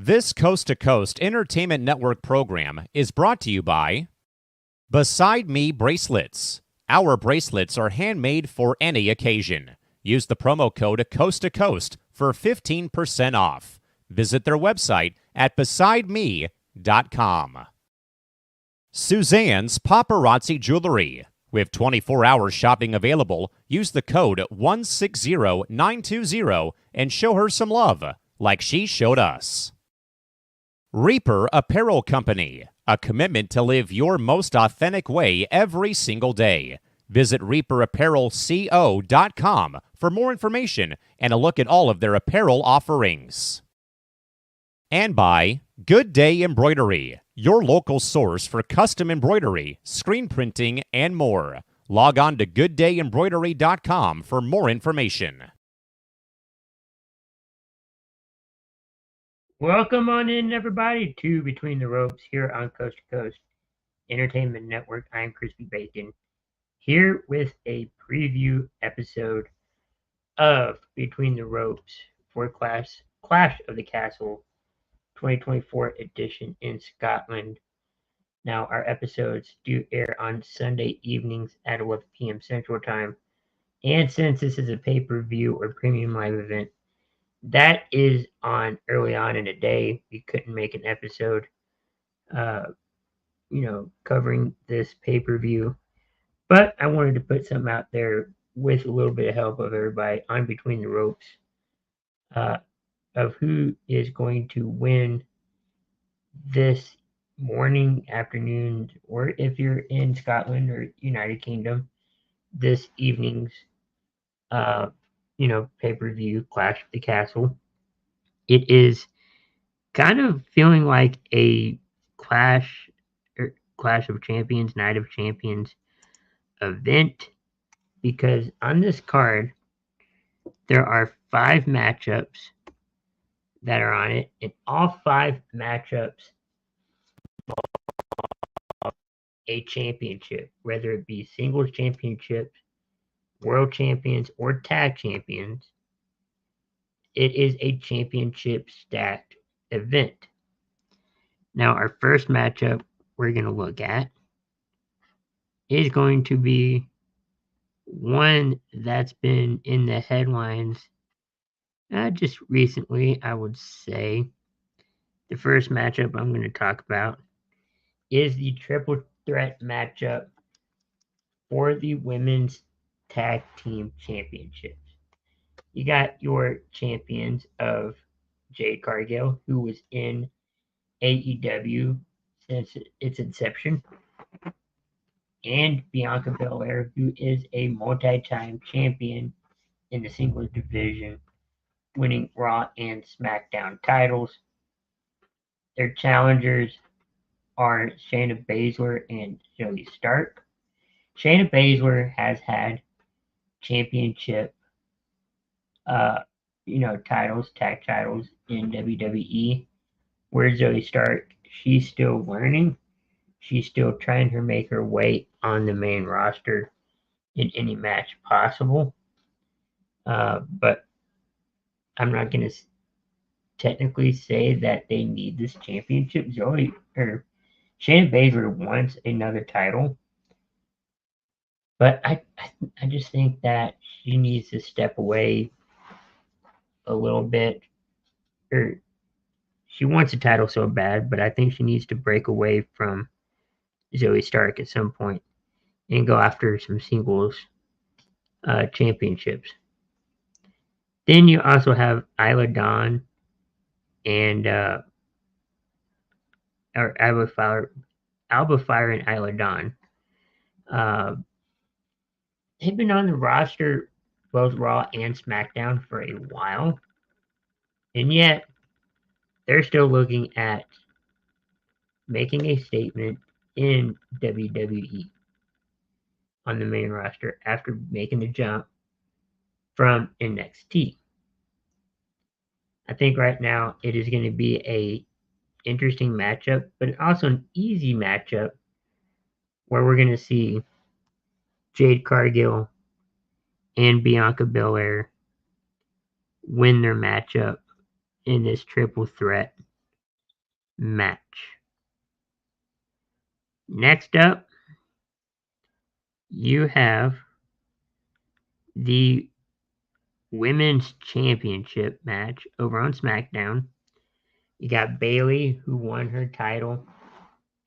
This Coast to Coast Entertainment Network program is brought to you by Beside Me Bracelets. Our bracelets are handmade for any occasion. Use the promo code Coast to Coast for 15% off. Visit their website at besideme.com. Suzanne's Paparazzi Jewelry. With 24-hour shopping available, use the code 160920 and show her some love, like she showed us. Reaper Apparel Company, a commitment to live your most authentic way every single day. Visit reaperapparelco.com for more information and a look at all of their apparel offerings. And by Good Day Embroidery, your local source for custom embroidery, screen printing, and more. Log on to gooddayembroidery.com for more information. Welcome on in, everybody, to Between the Ropes here on Coast to Coast Entertainment Network. I'm Crispy Bacon, here with a preview episode of Between the Ropes for Clash of the Castle 2024 edition in Scotland. Now, our episodes do air on Sunday evenings at 11 p.m. Central Time, and since this is a pay-per-view or premium live event, that is on early on in the day. We couldn't make an episode, covering this pay-per-view. But I wanted to put something out there with a little bit of help of everybody on Between the Ropes of who is going to win this morning, afternoon, or if you're in Scotland or United Kingdom, this evening's pay-per-view Clash of the Castle. It is kind of feeling like a Clash of Champions, Night of Champions event, because on this card there are 5 matchups that are on it, and all 5 matchups a championship, whether it be singles championships, world champions, or tag champions. It is a championship stacked event. Now, our first matchup we're going to look at is going to be one that's been in the headlines just recently, I would say. The first matchup I'm going to talk about is the triple threat matchup for the women's tag team championships. You got your champions of Jade Cargill, who was in AEW since its inception, and Bianca Belair, who is a multi-time champion in the singles division, winning Raw and SmackDown titles. Their challengers are Shayna Baszler and Zoey Stark. Shayna Baszler has had championship titles, tag titles in WWE, where Zoey Stark, she's still learning. She's still trying to make her way on the main roster in any match possible. But I'm not going to technically say that they need this championship. Shayna Baszler wants another title. But I just think that she needs to step away a little bit. Or she wants a title so bad, but I think she needs to break away from Zoey Stark at some point and go after some singles championships. Then you also have Isla Dawn and Alba Fire and Isla Dawn. They've been on the roster, both Raw and SmackDown, for a while, and yet they're still looking at making a statement in WWE on the main roster after making the jump from NXT. I think right now it is going to be a interesting matchup, but also an easy matchup where we're going to see Jade Cargill and Bianca Belair win their matchup in this triple threat match. Next up, you have the Women's Championship match over on SmackDown. You got Bayley, who won her title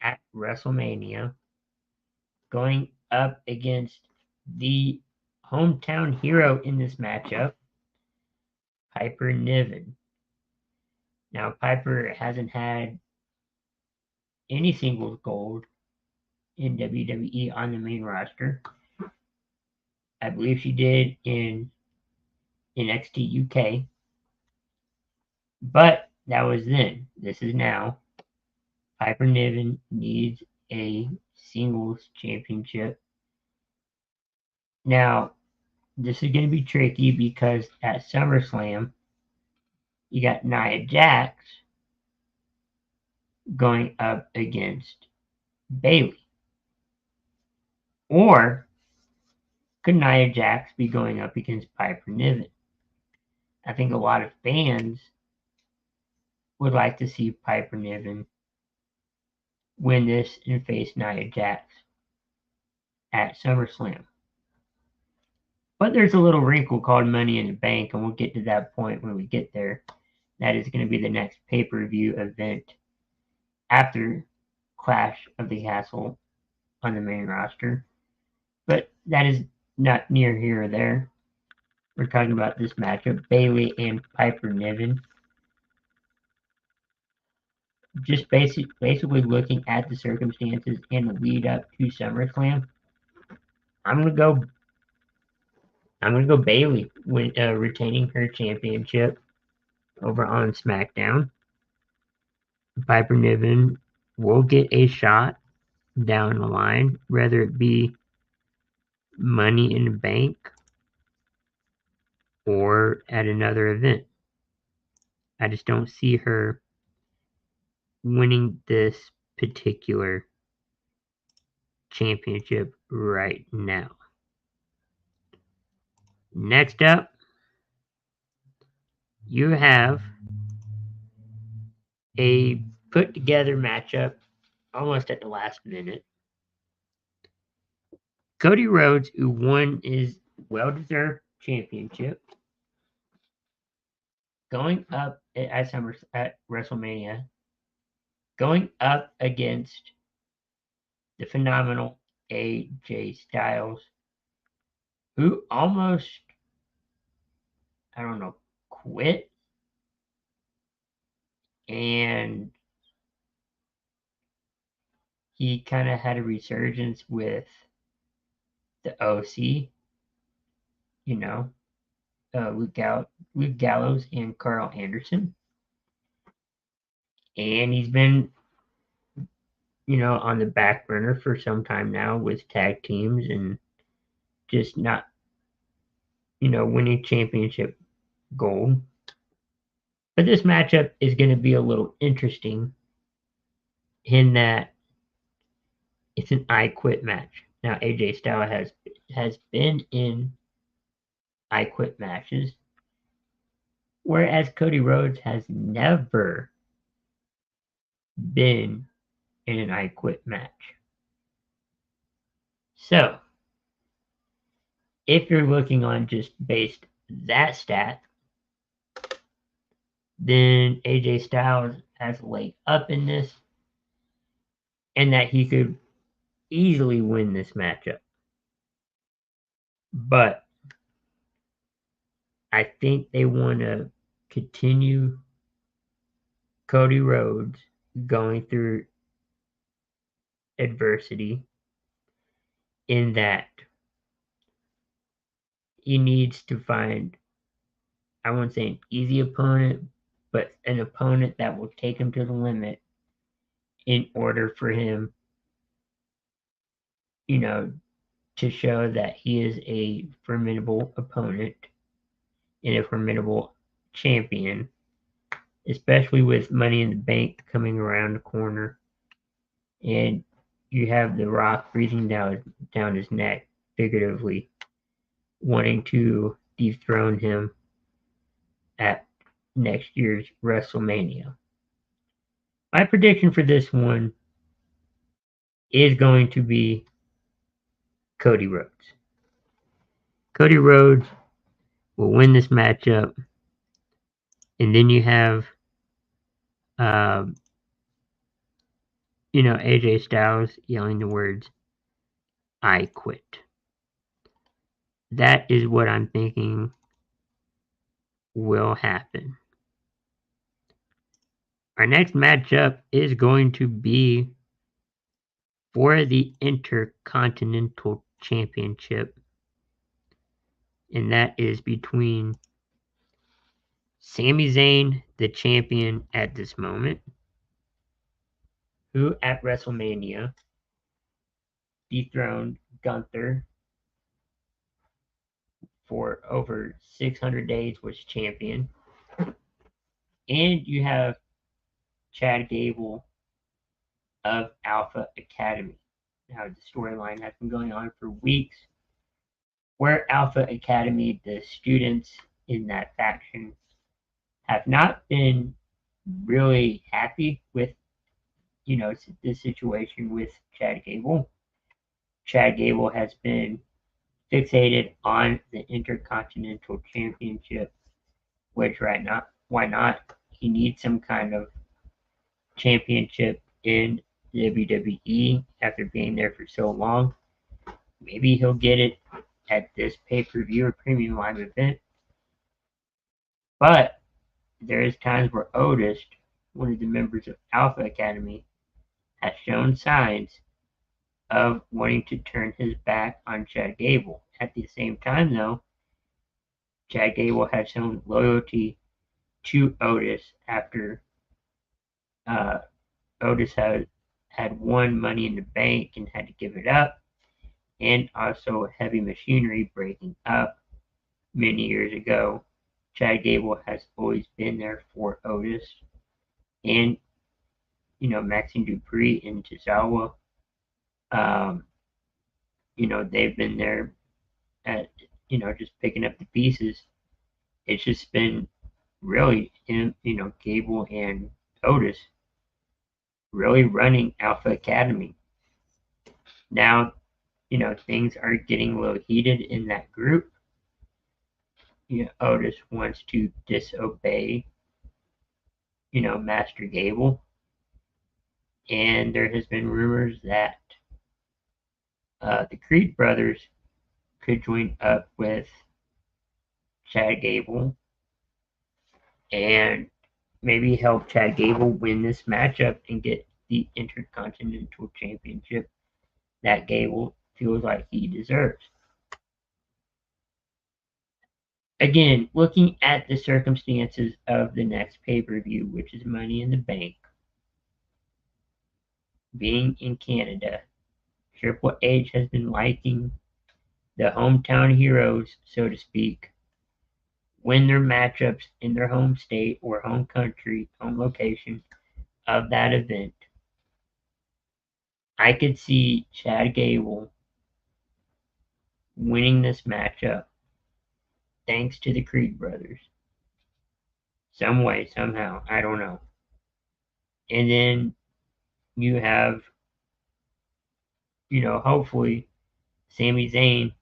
at WrestleMania, going up against the hometown hero in this matchup, Piper Niven. Now, Piper hasn't had any singles gold in WWE on the main roster. I believe she did in NXT UK, but that was then. This is now. Piper Niven needs a singles championship. Now, this is going to be tricky because at SummerSlam, you got Nia Jax going up against Bayley. Or could Nia Jax be going up against Piper Niven? I think a lot of fans would like to see Piper Niven win this and face Nia Jax at SummerSlam. But there's a little wrinkle called Money in the Bank, and we'll get to that point when we get there. That is going to be the next pay-per-view event after Clash of the Castle on the main roster. But that is not near here or there. We're talking about this matchup, Bayley and Piper Niven. Just basically looking at the circumstances and the lead up to SummerSlam, I'm gonna go Bayley when retaining her championship over on SmackDown. Piper Niven will get a shot down the line, whether it be Money in the Bank or at another event. I just don't see her winning this particular championship right now. Next up, you have a put together matchup almost at the last minute. Cody Rhodes, who won his well-deserved championship, going up at WrestleMania, going up against the phenomenal AJ Styles, who almost, quit. And he kind of had a resurgence with the OC, Luke Gallows and Carl Anderson. And he's been, on the back burner for some time now with tag teams and just not, winning championship gold. But this matchup is going to be a little interesting in that it's an I Quit match. Now, AJ Styles has been in I Quit matches, whereas Cody Rhodes has never been in an I Quit match. So, if you're looking on just based that stat, then AJ Styles has a leg up in this, and that he could easily win this matchup. But I think they want to continue Cody Rhodes going through adversity in that he needs to find, I won't say an easy opponent, but an opponent that will take him to the limit in order for him, to show that he is a formidable opponent and a formidable champion, especially with Money in the Bank coming around the corner. And you have The Rock breathing down his neck, figuratively, wanting to dethrone him at next year's WrestleMania. My prediction for this one is going to be Cody Rhodes. Cody Rhodes will win this matchup, and then you have, um, AJ Styles yelling the words, "I quit." That is what I'm thinking will happen. Our next matchup is going to be for the Intercontinental Championship, and that is between Sami Zayn, the champion at this moment, who at WrestleMania dethroned Gunther for over 600 days, was champion. And you have Chad Gable of Alpha Academy. Now, the storyline has been going on for weeks where Alpha Academy, the students in that faction, have not been really happy with, the situation with Chad Gable. Chad Gable has been fixated on the Intercontinental Championship, which right now, why not? He needs some kind of championship in WWE after being there for so long. Maybe he'll get it at this pay-per-view or premium live event. But there is times where Otis, one of the members of Alpha Academy, has shown signs of wanting to turn his back on Chad Gable. At the same time, though, Chad Gable has shown loyalty to Otis after Otis had won Money in the Bank and had to give it up, and also Heavy Machinery breaking up many years ago. Chad Gable has always been there for Otis, and Maxine Dupree and Tozawa. They've been there at just picking up the pieces. It's just been really him, Gable and Otis really running Alpha Academy. Now, things are getting a little heated in that group. Otis wants to disobey, Master Gable. And there has been rumors that the Creed brothers could join up with Chad Gable and maybe help Chad Gable win this matchup and get the Intercontinental Championship that Gable feels like he deserves. Again, looking at the circumstances of the next pay-per-view, which is Money in the Bank, being in Canada, Triple H has been liking the hometown heroes, so to speak, win their matchups in their home state or home country, home location of that event. I could see Chad Gable winning this matchup thanks to the Creed brothers. Some way, somehow, I don't know. And then you have, hopefully Sami Zayn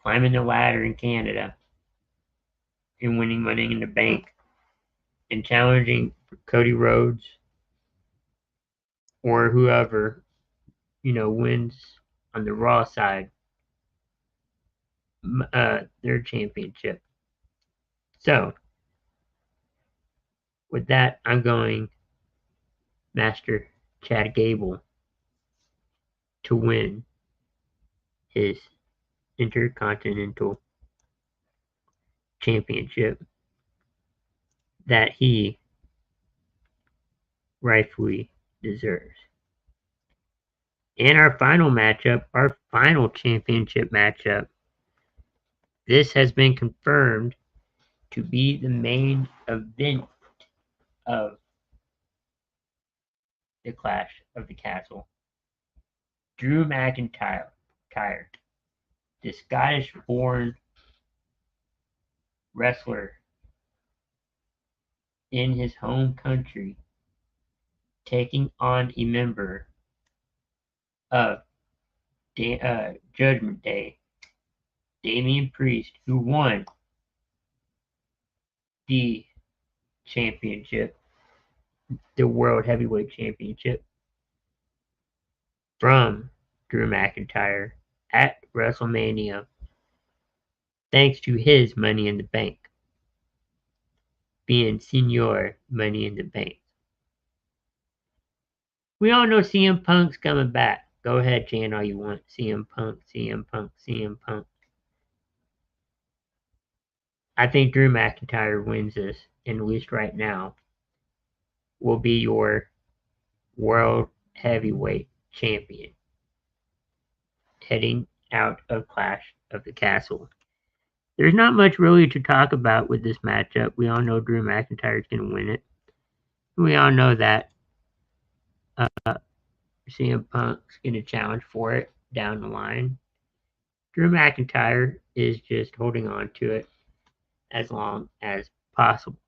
climbing the ladder in Canada and winning Money in the Bank and challenging Cody Rhodes or whoever, wins on the Raw side their championship. So, with that, I'm going Master Chad Gable to win his Intercontinental Championship that he rightfully deserves. And our final matchup, our final championship matchup, this has been confirmed to be the main event of the Clash of the Castle. Drew McIntyre, the Scottish-born wrestler in his home country, taking on a member of Judgment Day, Damian Priest, who won the championship, the World Heavyweight Championship, from Drew McIntyre at WrestleMania, thanks to his Money in the Bank, being Senior Money in the Bank. We all know CM Punk's coming back. Go ahead, chant all you want. CM Punk, CM Punk, CM Punk. I think Drew McIntyre wins this, and at least right now, will be your World Heavyweight Champion heading out of Clash of the Castle. There's not much really to talk about with this matchup. We all know Drew McIntyre is going to win it. We all know that CM Punk's going to challenge for it down the line. Drew McIntyre is just holding on to it as long as possible.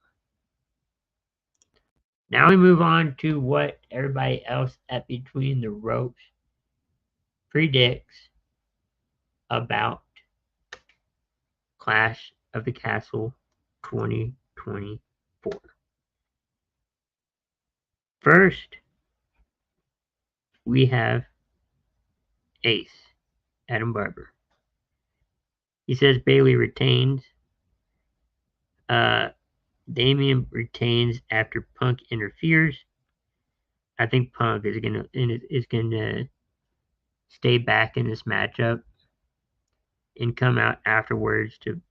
Now we move on to what everybody else at Between the Ropes predicts about Clash of the Castle 2024. First, we have Ace, Adam Barber. He says Bayley retains. Damian retains after Punk interferes. I think Punk is gonna stay back in this matchup and come out afterwards to,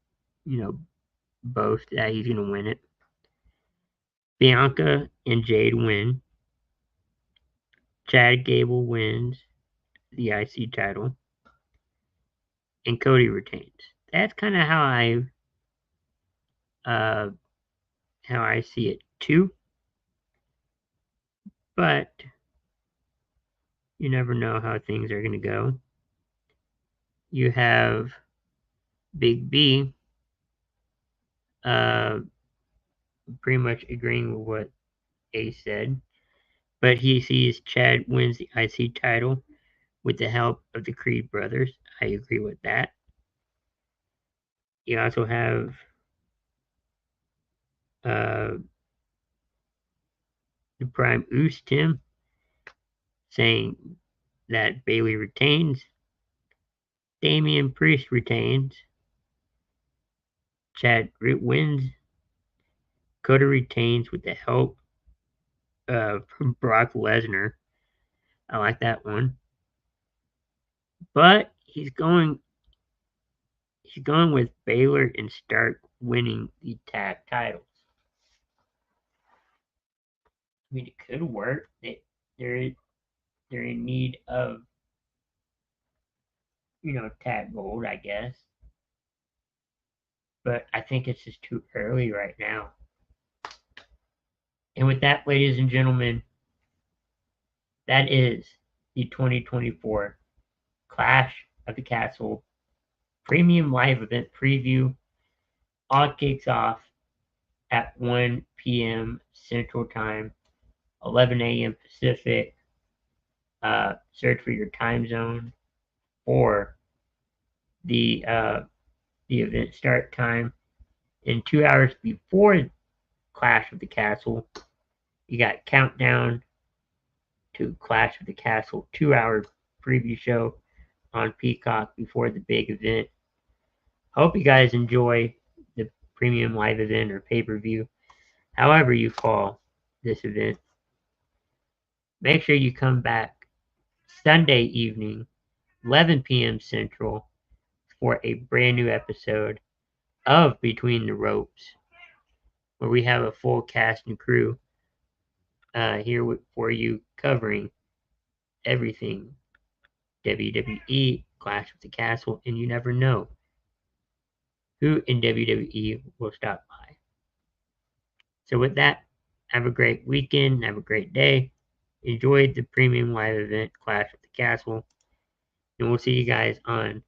boast that he's gonna win it. Bianca and Jade win. Chad Gable wins the IC title, and Cody retains. That's kind of how I see it too. But you never know how things are going to go. You have Big B pretty much agreeing with what Ace said, but he sees Chad wins the IC title with the help of the Creed brothers. I agree with that. You also have the Prime Oos Tim saying that Bayley retains. Damian Priest retains. Chad wins. Cody retains with the help of Brock Lesnar. I like that one. But he's going with Baylor and Stark winning the tag titles. I mean, it could work. They're in need of, tag gold, I guess. But I think it's just too early right now. And with that, ladies and gentlemen, that is the 2024 Clash of the Castle Premium Live Event Preview. All kicks off at 1 p.m. Central Time, 11 a.m. Pacific. Search for your time zone or the event start time. And 2 hours before Clash of the Castle, you got Countdown to Clash of the Castle 2-hour preview show on Peacock before the big event. Hope you guys enjoy the premium live event or pay-per-view, however you call this event. Make sure you come back Sunday evening, 11 p.m. Central, for a brand new episode of Between the Ropes, where we have a full cast and crew here for you, covering everything WWE, Clash of the Castle, and you never know who in WWE will stop by. So with that, have a great weekend, have a great day. Enjoy the premium live event, Clash of the Castle, and we'll see you guys on